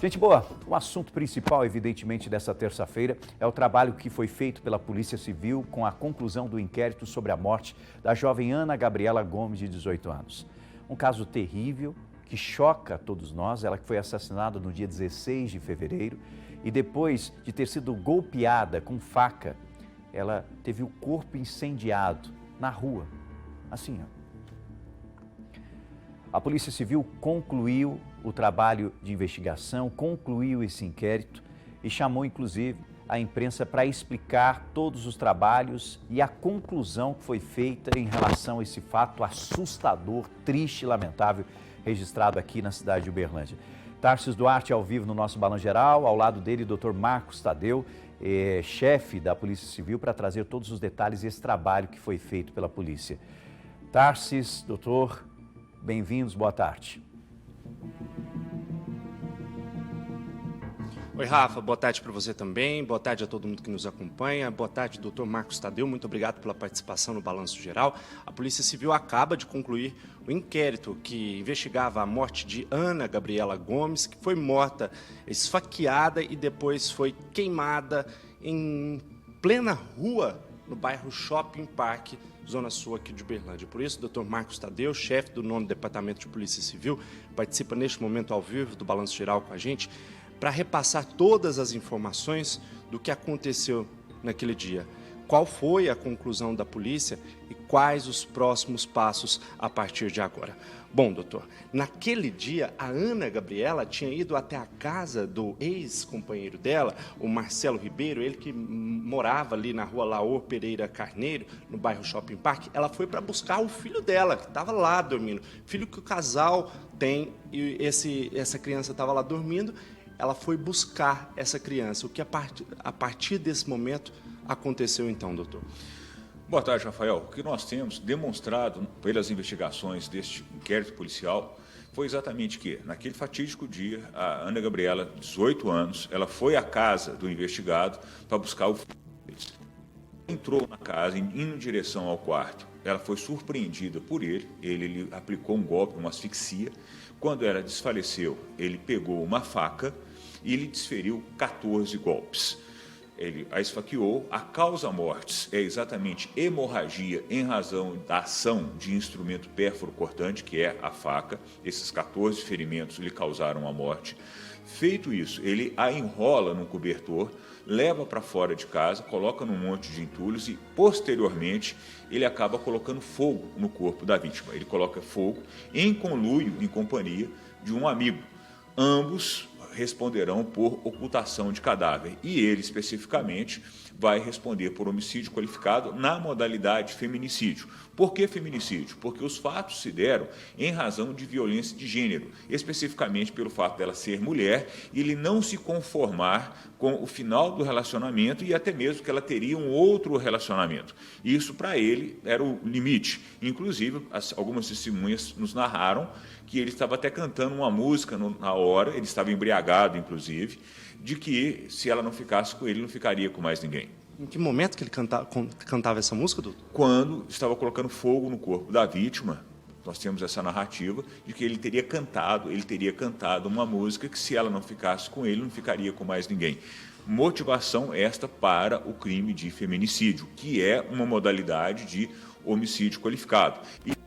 Gente boa, o assunto principal, evidentemente, dessa terça-feira é o trabalho que foi feito pela Polícia Civil com a conclusão do inquérito sobre a morte da jovem Ana Gabriela Gomes, de 18 anos. Um caso terrível que choca todos nós. Ela que foi assassinada no dia 16 de fevereiro e depois de ter sido golpeada com faca, ela teve o corpo incendiado na rua, assim, ó. A Polícia Civil concluiu o trabalho de investigação, concluiu esse inquérito e chamou, inclusive, a imprensa para explicar todos os trabalhos e a conclusão que foi feita em relação a esse fato assustador, triste e lamentável registrado aqui na cidade de Uberlândia. Tarcísio Duarte ao vivo no nosso Balão Geral, ao lado dele, Dr. Marcos Tadeu, chefe da Polícia Civil, para trazer todos os detalhes desse trabalho que foi feito pela polícia. Tarcísio, doutor, bem-vindos, boa tarde. Oi, Rafa, boa tarde para você também, boa tarde a todo mundo que nos acompanha, boa tarde, doutor Marcos Tadeu, muito obrigado pela participação no Balanço Geral. A Polícia Civil acaba de concluir o inquérito que investigava a morte de Ana Gabriela Gomes, que foi morta esfaqueada e depois foi queimada em plena rua no bairro Shopping Park, Zona Sul aqui de Uberlândia. Por isso, o doutor Marcos Tadeu, chefe do 9º Departamento de Polícia Civil, participa neste momento ao vivo do Balanço Geral com a gente, para repassar todas as informações do que aconteceu naquele dia. Qual foi a conclusão da polícia e quais os próximos passos a partir de agora. Bom, doutor, naquele dia a Ana Gabriela tinha ido até a casa do ex-companheiro dela, o Marcelo Ribeiro, ele que morava ali na rua Laor Pereira Carneiro, no bairro Shopping Park. Ela foi para buscar o filho dela, que estava lá dormindo. Filho que o casal tem, e essa criança estava lá dormindo. Ela foi buscar essa criança. O que a partir desse momento aconteceu então, doutor? Boa tarde, Rafael. O que nós temos demonstrado pelas investigações deste inquérito policial foi exatamente que, naquele fatídico dia, a Ana Gabriela, 18 anos, ela foi à casa do investigado para buscar o filho deles. Entrou na casa, indo em direção ao quarto. Ela foi surpreendida por ele lhe aplicou um golpe, uma asfixia. Quando ela desfaleceu, ele pegou uma faca e lhe desferiu 14 golpes. Ele a esfaqueou. A causa-mortes é exatamente hemorragia em razão da ação de instrumento pérfuro-cortante, que é a faca. Esses 14 ferimentos lhe causaram a morte. Feito isso, ele a enrola num cobertor, leva para fora de casa, coloca num monte de entulhos e, posteriormente, ele acaba colocando fogo no corpo da vítima. Ele coloca fogo em conluio, em companhia de um amigo. Ambos responderão por ocultação de cadáver e ele, especificamente, vai responder por homicídio qualificado na modalidade feminicídio. Por que feminicídio? Porque os fatos se deram em razão de violência de gênero, especificamente pelo fato dela ser mulher e ele não se conformar com o final do relacionamento e até mesmo que ela teria um outro relacionamento. Isso, para ele, era o limite. Inclusive, algumas testemunhas nos narraram que ele estava até cantando uma música na hora, ele estava embriagado, inclusive, de que se ela não ficasse com ele, não ficaria com mais ninguém. Em que momento que ele cantava essa música, doutor? Quando estava colocando fogo no corpo da vítima. Nós temos essa narrativa de que ele teria cantado uma música que se ela não ficasse com ele, não ficaria com mais ninguém. Motivação esta para o crime de feminicídio, que é uma modalidade de homicídio qualificado. E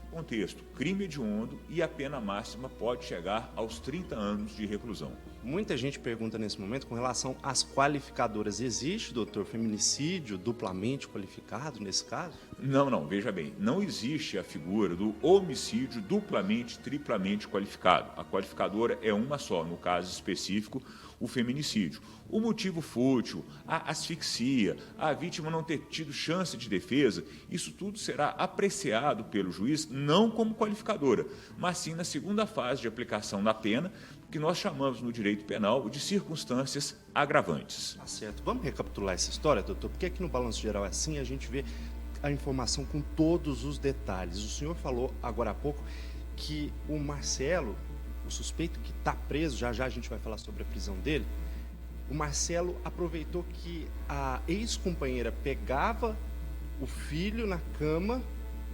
contexto, crime hediondo e a pena máxima pode chegar aos 30 anos de reclusão. Muita gente pergunta nesse momento com relação às qualificadoras. Existe, doutor, feminicídio duplamente qualificado nesse caso? Não, veja bem, não existe a figura do homicídio duplamente, triplamente qualificado. A qualificadora é uma só, no caso específico, o feminicídio. O motivo fútil, a asfixia, a vítima não ter tido chance de defesa, isso tudo será apreciado pelo juiz não como qualificadora, mas sim na segunda fase de aplicação da pena, que nós chamamos no direito penal de circunstâncias agravantes. Tá certo. Vamos recapitular essa história, doutor? Porque aqui no Balanço Geral é assim, a gente vê a informação com todos os detalhes. O senhor falou agora há pouco que o Marcelo, o suspeito que está preso, já a gente vai falar sobre a prisão dele, o Marcelo aproveitou que a ex-companheira pegava o filho na cama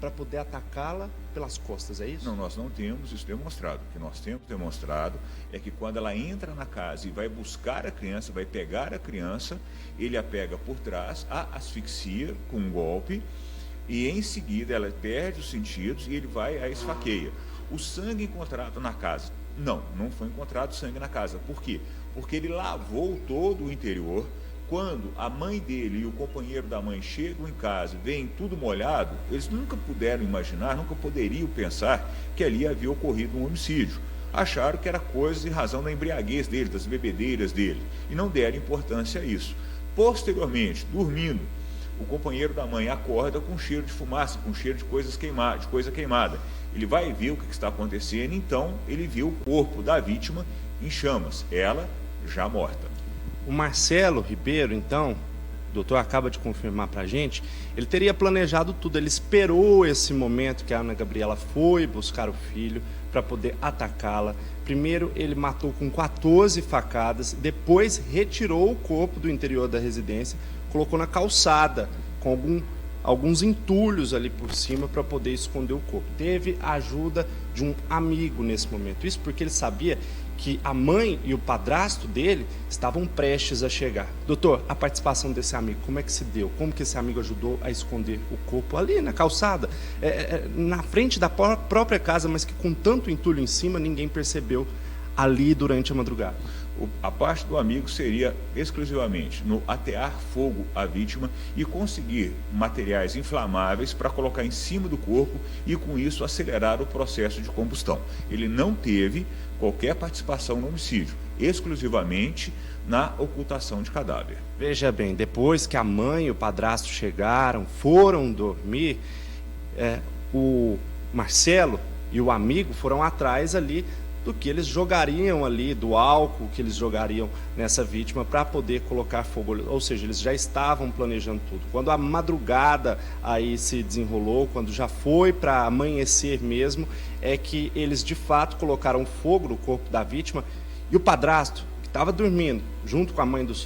para poder atacá-la pelas costas, é isso? Não, nós não temos isso demonstrado. O que nós temos demonstrado é que quando ela entra na casa e vai buscar a criança, vai pegar a criança, ele a pega por trás, a asfixia com um golpe e em seguida ela perde os sentidos e ele vai a esfaqueia. O sangue encontrado na casa, não foi encontrado sangue na casa. Por quê? Porque ele lavou todo o interior. Quando a mãe dele e o companheiro da mãe chegam em casa e veem tudo molhado, eles nunca puderam imaginar, nunca poderiam pensar que ali havia ocorrido um homicídio. Acharam que era coisa em razão da embriaguez dele, das bebedeiras dele, e não deram importância a isso. Posteriormente, dormindo, o companheiro da mãe acorda com cheiro de fumaça, com cheiro de coisa queimada. Ele vai ver o que está acontecendo, então ele vê o corpo da vítima em chamas, ela já morta. O Marcelo Ribeiro, então, o doutor acaba de confirmar para a gente, ele teria planejado tudo, ele esperou esse momento que a Ana Gabriela foi buscar o filho para poder atacá-la. Primeiro ele matou com 14 facadas, depois retirou o corpo do interior da residência, colocou na calçada com alguns entulhos ali por cima para poder esconder o corpo. Teve a ajuda de um amigo nesse momento, isso porque ele sabia que a mãe e o padrasto dele estavam prestes a chegar. Doutor, a participação desse amigo, como é que se deu? Como que esse amigo ajudou a esconder o corpo ali na calçada, na frente da própria casa, mas que com tanto entulho em cima, ninguém percebeu ali durante a madrugada? A parte do amigo seria exclusivamente no atear fogo à vítima e conseguir materiais inflamáveis para colocar em cima do corpo e com isso acelerar o processo de combustão. Ele não teve qualquer participação no homicídio, exclusivamente na ocultação de cadáver. Veja bem, depois que a mãe e o padrasto chegaram, foram dormir, o Marcelo e o amigo foram atrás ali do que eles jogariam ali, do álcool que eles jogariam nessa vítima para poder colocar fogo, ou seja, eles já estavam planejando tudo. Quando a madrugada aí se desenrolou, quando já foi para amanhecer mesmo, é que eles de fato colocaram fogo no corpo da vítima e o padrasto, que estava dormindo junto com a mãe